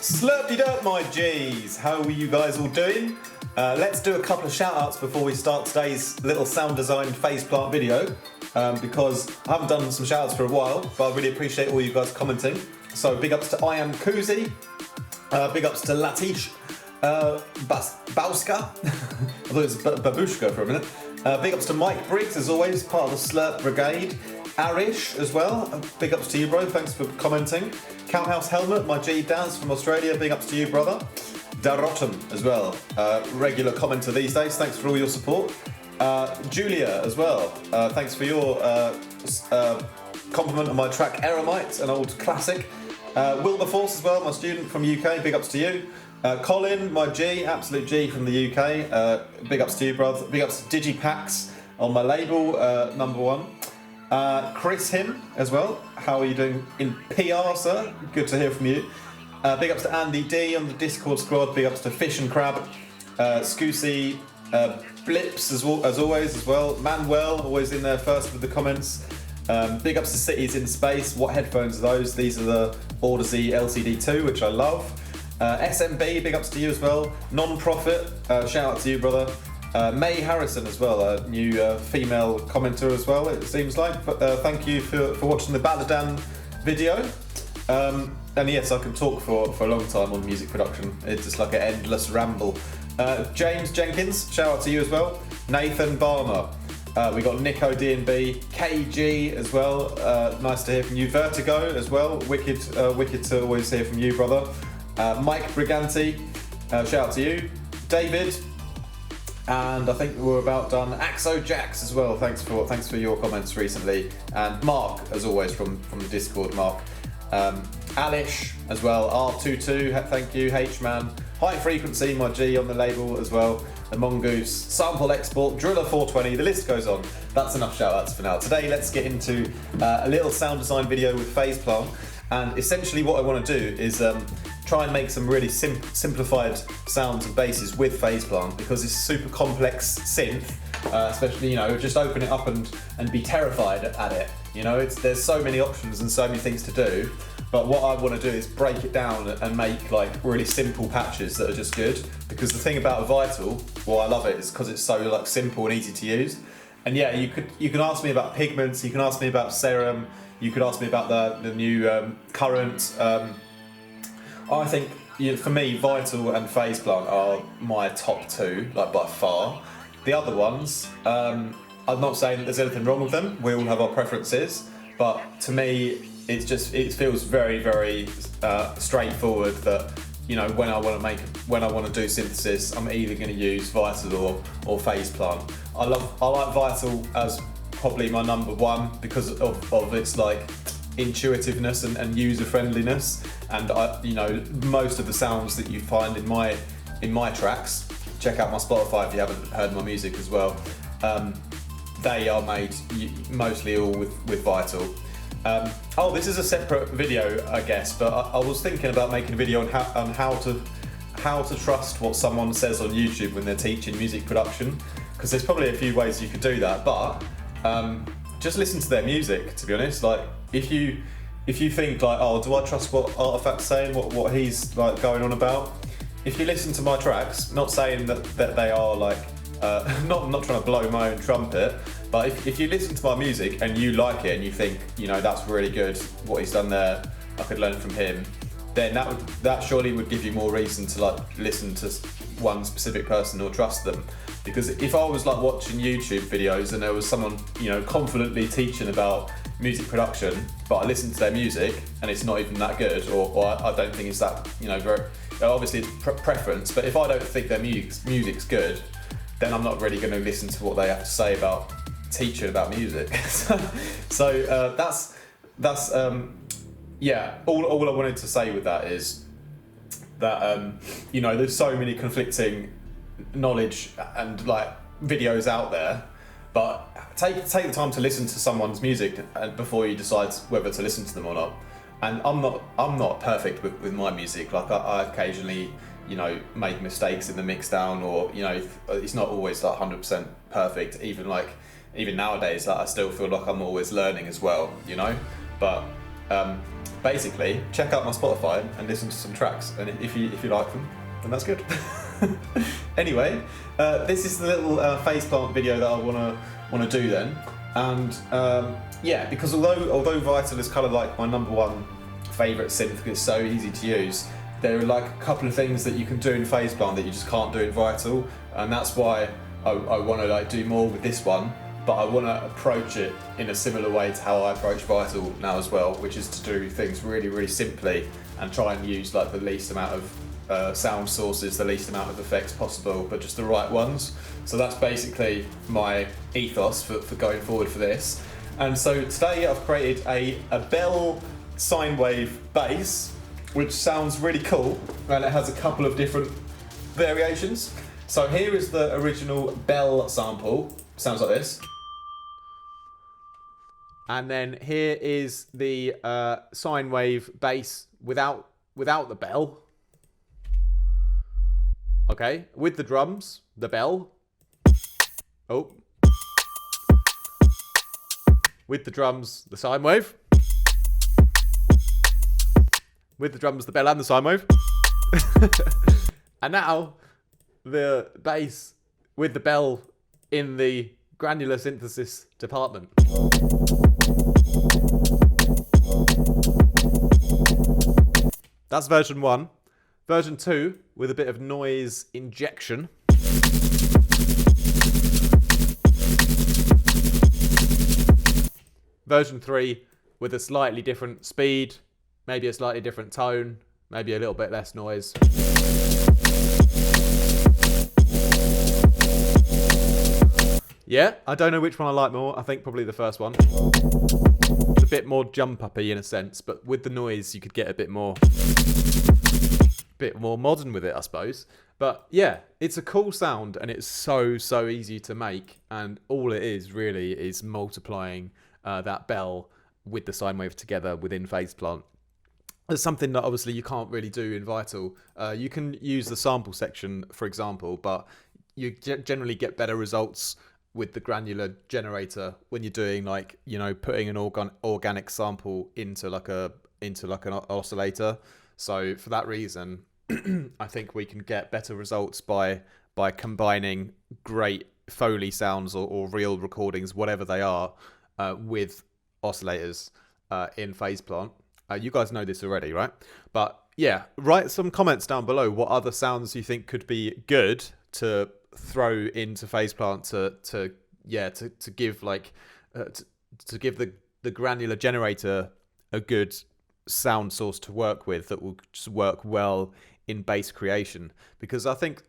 Slurpy-derp, my G's! How are you guys all doing? Let's do a couple of shout-outs before we start today's little sound-designed faceplant video, because I haven't done some shout-outs for a while, but I really appreciate all you guys commenting. So big ups to I Am Koozie, big ups to Latish, Bauska, I thought it was Babushka for a minute. Big ups to Mike Briggs, as always, part of the Slurp Brigade. Arish as well, big ups to you, bro, thanks for commenting. Counthouse Helmet, my G Daz from Australia, big ups to you, brother. Darotum as well, regular commenter these days, thanks for all your support. Julia as well, thanks for your compliment on my track Eremite, an old classic. Wilberforce as well, my student from UK, big ups to you. Colin, my G, absolute G from the UK, big ups to you, brother. Big ups to Digipax on my label, #1. Chris Him as well, how are you doing in PR, sir? Good to hear from you. Big ups to Andy D on the Discord squad, big ups to Fish and Crab, Scoosy, Blips as always as well. Manuel, always in there first with the comments. Big ups to Cities in Space. What headphones are those? These are the Audeze LCD2, which I love. SMB, big ups to you as well. Non-profit, shout out to you, brother. May Harrison as well, a new female commenter as well, it seems like. But thank you for watching the Baladan video. And yes, I can talk for a long time on music production. It's just like an endless ramble. James Jenkins, shout out to you as well. Nathan Barmer. We got Nico DNB, KG as well. Nice to hear from you. Vertigo as well. Wicked to always hear from you, brother. Mike Briganti, shout out to you. David. And I think we're about done. Axo Jax as well. Thanks for your comments recently. And Mark, as always, from the Discord. Mark, Alish as well. R22, thank you. H-Man, High Frequency, my G on the label as well. The Mongoose, Sample Export, Driller 420. The list goes on. That's enough shout-outs for now. Today, let's get into a little sound design video with Faceplant. And essentially, what I want to do is try and make some really simplified sounds and basses with Faceplant, because it's super complex synth, especially, just open it up and be terrified at it. There's so many options and so many things to do, but what I want to do is break it down and make like really simple patches that are just good, because the thing about Vital, why I love it, is because it's so like simple and easy to use. And yeah, you can ask me about Pigments, you can ask me about Serum, you could ask me about the new Current. I think, for me, Vital and Faceplant are my top two, like by far. The other ones, I'm not saying that there's anything wrong with them. We all have our preferences, but to me, it feels very, very straightforward that when I want to do synthesis, I'm either going to use Vital or Faceplant. I like Vital as probably my #1 because of its like intuitiveness and user friendliness, and most of the sounds that you find in my tracks, check out my Spotify if you haven't heard my music as well, they are made mostly all with Vital. This is a separate video, I guess, but I was thinking about making a video on how to trust what someone says on YouTube when they're teaching music production, because there's probably a few ways you could do that, but just listen to their music, to be honest. Like, if you think like, oh, do I trust what Artifact's saying, what he's like going on about? If you listen to my tracks, not saying that they are like, not trying to blow my own trumpet, but if you listen to my music and you like it and you think, that's really good, what he's done there, I could learn from him, then that surely would give you more reason to like listen to one specific person or trust them. Because if I was like watching YouTube videos and there was someone, confidently teaching about music production, but I listen to their music and it's not even that good, or I don't think it's that, very, obviously it's preference, but if I don't think their music's good, then I'm not really going to listen to what they have to say about teaching about music. So that's all I wanted to say with that is that, there's so many conflicting knowledge and like videos out there, but take the time to listen to someone's music before you decide whether to listen to them or not. And I'm not perfect with my music. Like I occasionally make mistakes in the mix down, or it's not always like 100% perfect. Even nowadays, like I still feel like I'm always learning as well. But basically check out my Spotify and listen to some tracks, and if you like them, then that's good. Anyway, this is the little phase plant video that I wanna do then, and yeah, because although Vital is kind of like my #1 favourite synth because it's so easy to use, there are like a couple of things that you can do in phase plant that you just can't do in Vital, and that's why I want to like do more with this one, but I want to approach it in a similar way to how I approach Vital now as well, which is to do things really, really simply and try and use like the least amount of sound sources, the least amount of effects possible, but just the right ones. So that's basically my ethos for going forward for this. And so today I've created a Bell sine wave bass, which sounds really cool, and it has a couple of different variations. So here is the original Bell sample, sounds like this. And then here is the sine wave bass without the bell. Okay, with the drums, the bell. Oh. With the drums, the sine wave. With the drums, the bell and the sine wave. And now, the bass with the bell in the granular synthesis department. That's version 1. Version 2, with a bit of noise injection. Version 3, with a slightly different speed, maybe a slightly different tone, maybe a little bit less noise. Yeah, I don't know which one I like more. I think probably the first one. It's a bit more jump-uppy in a sense, but with the noise you could get a bit more modern with it, I suppose. But yeah, it's a cool sound and it's so easy to make, and all it is really is multiplying that bell with the sine wave together within phase plant. It's something that obviously you can't really do in Vital. You can use the sample section, for example, but you generally get better results with the granular generator when you're doing, like, you know, putting an organic sample into like an oscillator. So for that reason, I think we can get better results by combining great Foley sounds or real recordings, whatever they are, with oscillators in phase plant. You guys know this already, right? But yeah, write some comments down below what other sounds you think could be good to throw into phase plant to give like to give the granular generator a good sound source to work with that will just work well in bass creation. Because I think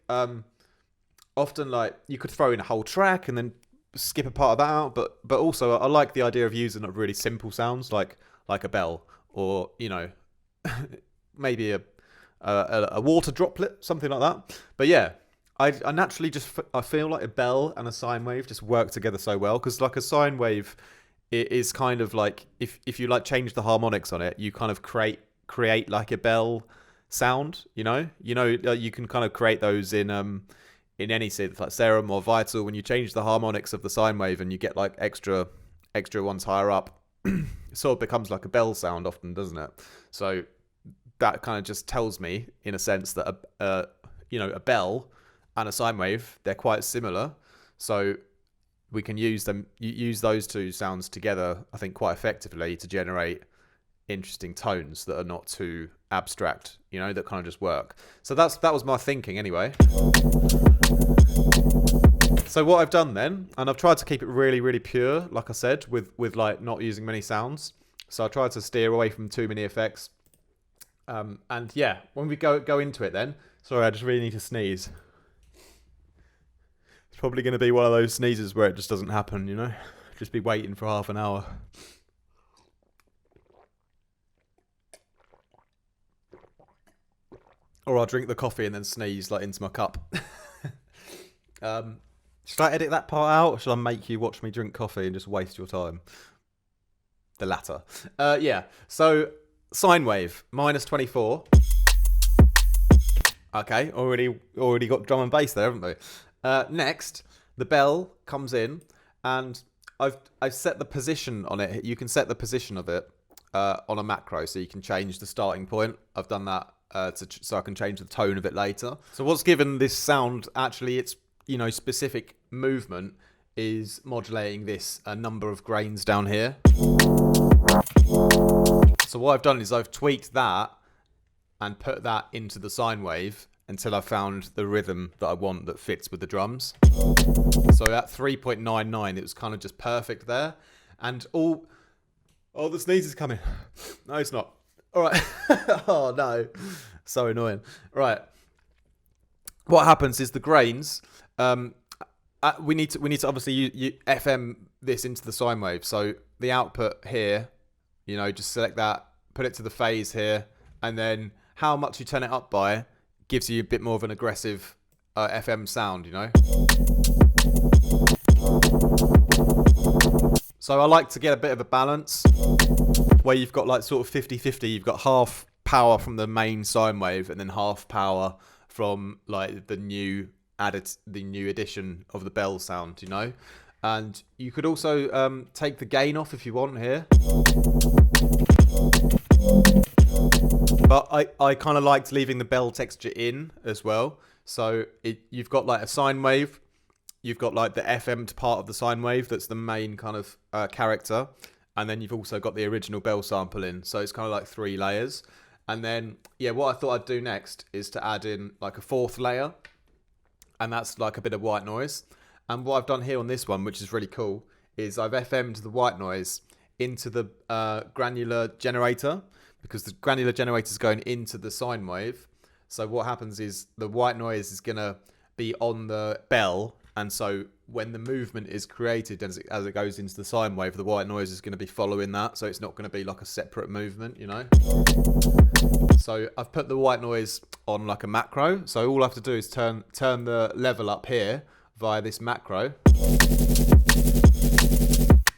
often, like, you could throw in a whole track and then skip a part of that out, but also I like the idea of using really simple sounds like a bell, or, you know, maybe a water droplet, something like that. But yeah, I naturally I feel like a bell and a sine wave just work together so well, because like a sine wave, it is kind of like if you like change the harmonics on it, you kind of create like a bell sound. You can kind of create those in any synth like Serum or Vital. When you change the harmonics of the sine wave and you get like extra ones higher up, it sort of becomes like a bell sound often, doesn't it? So that kind of just tells me, in a sense, that a bell and a sine wave, they're quite similar. So we can use those two sounds together, I think, quite effectively to generate interesting tones that are not too abstract, that kind of just work. So that was my thinking anyway. So what I've done then, and I've tried to keep it really, really pure, like I said, with like not using many sounds. So I tried to steer away from too many effects. And yeah, when we go into it then, sorry, I just really need to sneeze. It's probably going to be one of those sneezes where it just doesn't happen, just be waiting for half an hour. Or I'll drink the coffee and then sneeze like into my cup. Should I edit that part out, or should I make you watch me drink coffee and just waste your time? The latter. Yeah, so sine wave, -24. Okay, already got drum and bass there, haven't we? Next, the bell comes in, and I've set the position on it. You can set the position of it on a macro, so you can change the starting point. I've done that so I can change the tone of it later. So what's given this sound actually its specific movement is modulating this number of grains down here. So what I've done is I've tweaked that and put that into the sine wave until I found the rhythm that I want that fits with the drums. So at 3.99, it was kind of just perfect there. And oh, the sneeze is coming. No, it's not. All right. Oh no, so annoying. Right. What happens is the grains. We need to obviously you FM this into the sine wave. So the output here, just select that, put it to the phase here, and then how much you turn it up by gives you a bit more of an aggressive FM sound, So I like to get a bit of a balance where you've got like sort of 50-50. You've got half power from the main sine wave and then half power from like the new addition of the bell sound, And you could also take the gain off if you want here. But I kind of liked leaving the bell texture in as well. So you've got like a sine wave. You've got like the FM part of the sine wave that's the main kind of character. And then you've also got the original bell sample in. So it's kind of like 3 layers. And then, what I thought I'd do next is to add in like a 4th layer. And that's like a bit of white noise. And what I've done here on this one, which is really cool, is I've FM'd the white noise into the granular generator, because the granular generator is going into the sine wave. So what happens is the white noise is going to be on the bell. And so when the movement is created as it goes into the sine wave, the white noise is going to be following that. So it's not going to be like a separate movement, So I've put the white noise on like a macro. So all I have to do is turn the level up here via this macro.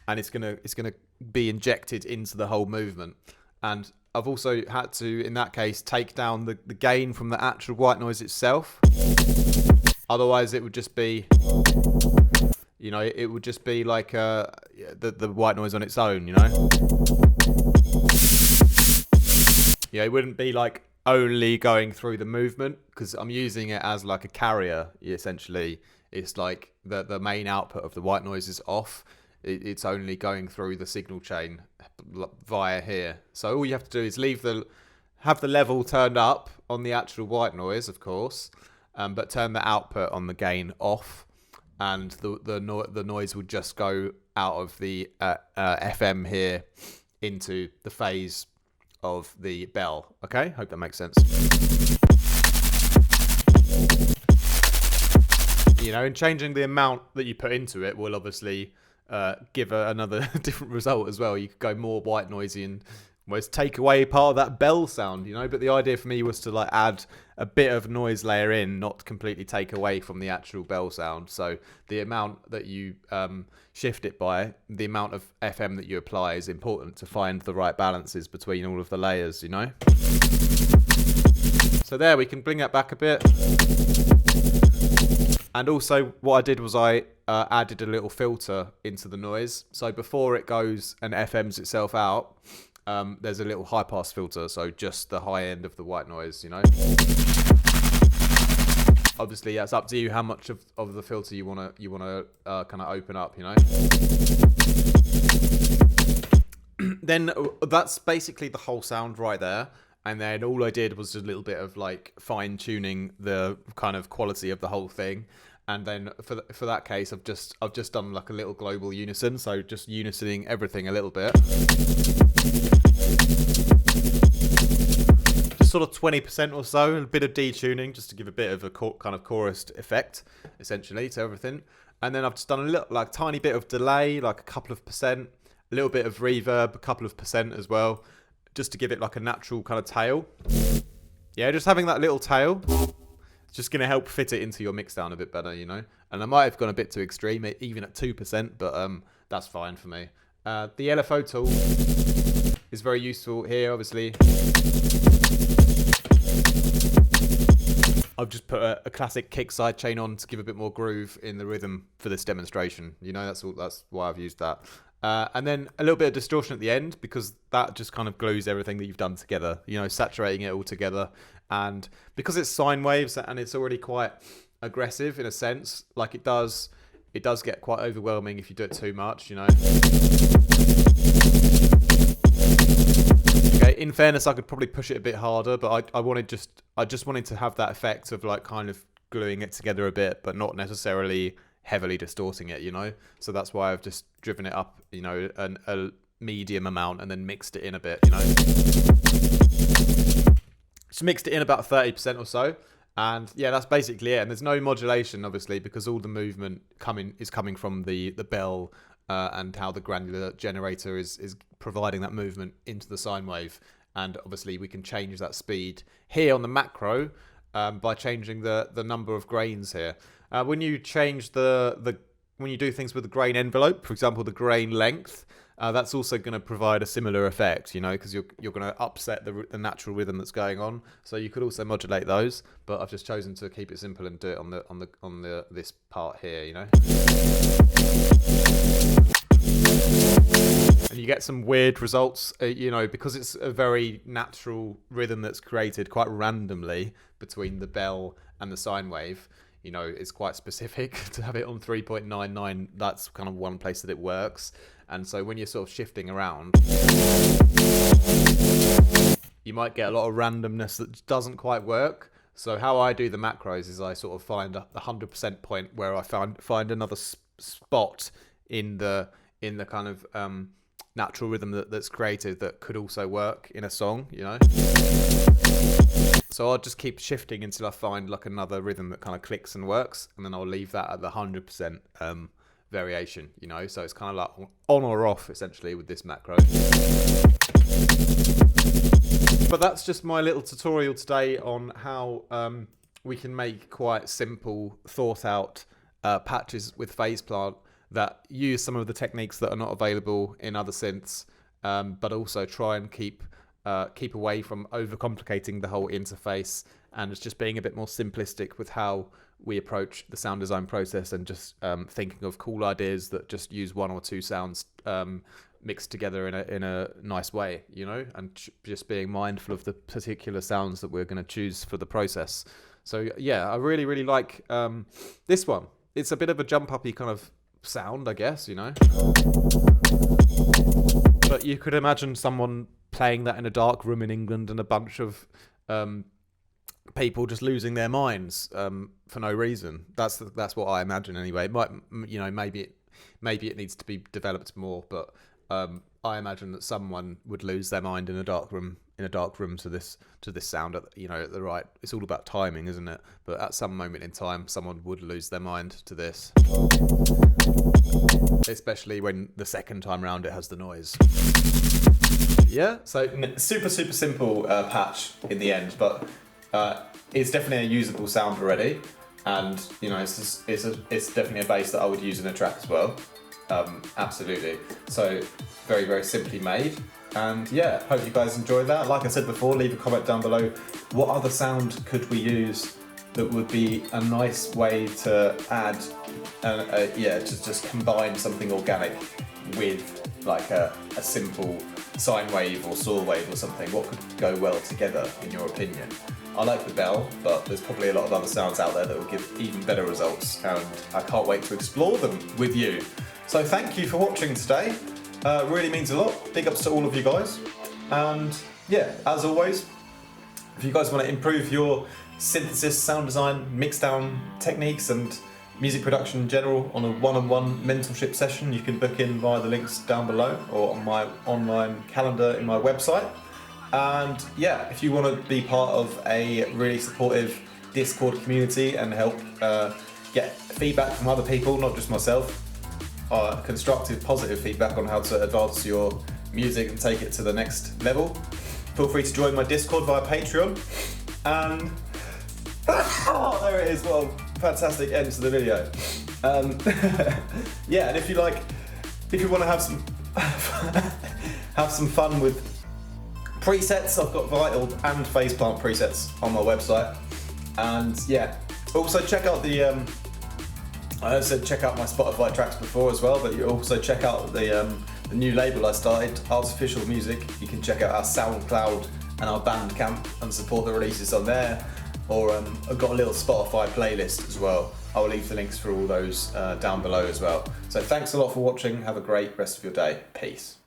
And it's gonna be injected into the whole movement. And I've also had to, in that case, take down the gain from the actual white noise itself. Otherwise, it would just be, it would just be like the white noise on its own, It wouldn't be like only going through the movement, because I'm using it as like a carrier, essentially. It's like the main output of the white noise is off. It's only going through the signal chain via here. So all you have to do is have the level turned up on the actual white noise, of course, but turn the output on the gain off, and the noise will just go out of the FM here into the phase of the bell. Okay, hope that makes sense. And changing the amount that you put into it will obviously give another different result as well. You could go more white noisy and almost take away part of that bell sound, But the idea for me was to like add a bit of noise layer in, not completely take away from the actual bell sound. So the amount that you shift it by, the amount of FM that you apply is important to find the right balances between all of the layers, So there, we can bring that back a bit. And also what I did was I added a little filter into the noise. So before it goes and FMs itself out, there's a little high pass filter. So just the high end of the white noise, Obviously, it's up to you how much of the filter you want to kind of open up, Then that's basically the whole sound right there. And then all I did was a little bit of like fine tuning the kind of quality of the whole thing. And then for that case, I've just done like a little global unison. So just unisoning everything a little bit. Just sort of 20% or so, a bit of detuning just to give a bit of a kind of chorused effect, essentially, to everything. And then I've just done a little, like tiny bit of delay, like a couple of percent, a little bit of reverb, a couple of percent as well, just to give it like a natural kind of tail. Yeah, just having that little tail, it's just going to help fit it into your mix down a bit better, And I might have gone a bit too extreme, even at 2%, but that's fine for me. The LFO tool is very useful here, obviously. I've just put a classic kick side chain on to give a bit more groove in the rhythm for this demonstration. That's why I've used that. And then a little bit of distortion at the end, because that just kind of glues everything that you've done together, you know, saturating it all together. And because it's sine waves and it's already quite aggressive in a sense, like it does get quite overwhelming if you do it too much, you know. Okay, in fairness, I could probably push it a bit harder, but I just wanted to have that effect of like kind of gluing it together a bit, but not necessarily heavily distorting it, you know. So that's why I've just driven it up, you know, a medium amount and then mixed it in a bit, you know. Just mixed it in about 30% or so, and yeah, that's basically it. And there's no modulation, obviously, because all the movement is coming from the bell and how the granular generator is providing that movement into the sine wave. And obviously we can change that speed here on the macro by changing the number of grains here. When you change when you do things with the grain envelope, for example, the grain length, that's also going to provide a similar effect, you know, because you're going to upset the natural rhythm that's going on. So you could also modulate those, but I've just chosen to keep it simple and do it on this part here, you know. And you get some weird results, you know, because it's a very natural rhythm that's created quite randomly between the bell and the sine wave. You know, it's quite specific to have it on 3.99. That's kind of one place that it works. And so when you're sort of shifting around, you might get a lot of randomness that doesn't quite work. So how I do the macros is I sort of find the 100% point where I find another spot in the kind of natural rhythm that's created that could also work in a song, you know. So I'll just keep shifting until I find like another rhythm that kind of clicks and works, and then I'll leave that at the 100% variation, you know. So it's kind of like on or off essentially with this macro. But that's just my little tutorial today on how we can make quite simple, thought out patches with phase plant that use some of the techniques that are not available in other synths, but also try and keep away from overcomplicating the whole interface, and it's just being a bit more simplistic with how we approach the sound design process, and just thinking of cool ideas that just use one or two sounds mixed together in a nice way, you know, and just being mindful of the particular sounds that we're going to choose for the process. So yeah, I really, really like this one. It's a bit of a jump-uppy kind of sound, I guess, you know. But you could imagine someone playing that in a dark room in England and a bunch of people just losing their minds for no reason. That's what I imagine anyway. It might, you know, maybe it needs to be developed more, but I imagine that someone would lose their mind in a dark room to this sound, you know, at the right. It's all about timing, isn't it? But at some moment in time, someone would lose their mind to this, especially when the second time round it has the noise. Yeah, so super simple patch in the end, but it's definitely a usable sound already, and you know, it's definitely a bass that I would use in a track as well. Absolutely. So very, very simply made. And yeah, hope you guys enjoyed that. Like I said before, leave a comment down below. What other sound could we use that would be a nice way to add, to just combine something organic with like a simple sine wave or saw wave or something? What could go well together in your opinion? I like the bell, but there's probably a lot of other sounds out there that will give even better results, and I can't wait to explore them with you. So thank you for watching today. Really means a lot. Big ups to all of you guys. And yeah, as always, if you guys want to improve your synthesis, sound design, mixdown techniques and music production in general on a one-on-one mentorship session, you can book in via the links down below or on my online calendar in my website. And yeah, if you want to be part of a really supportive Discord community and help get feedback from other people, not just myself, constructive, positive feedback on how to advance your music and take it to the next level, feel free to join my Discord via Patreon. And oh, there it is. Well, fantastic end to the video. Yeah, and if you want to have some fun with presets, I've got Vital and Faceplant presets on my website. And yeah, also check out I said check out my Spotify tracks before as well, but you also check out the the new label I started, Artificial Music. You can check out our SoundCloud and our Bandcamp and support the releases on there. Or I've got a little Spotify playlist as well. I'll leave the links for all those down below as well. So thanks a lot for watching. Have a great rest of your day. Peace.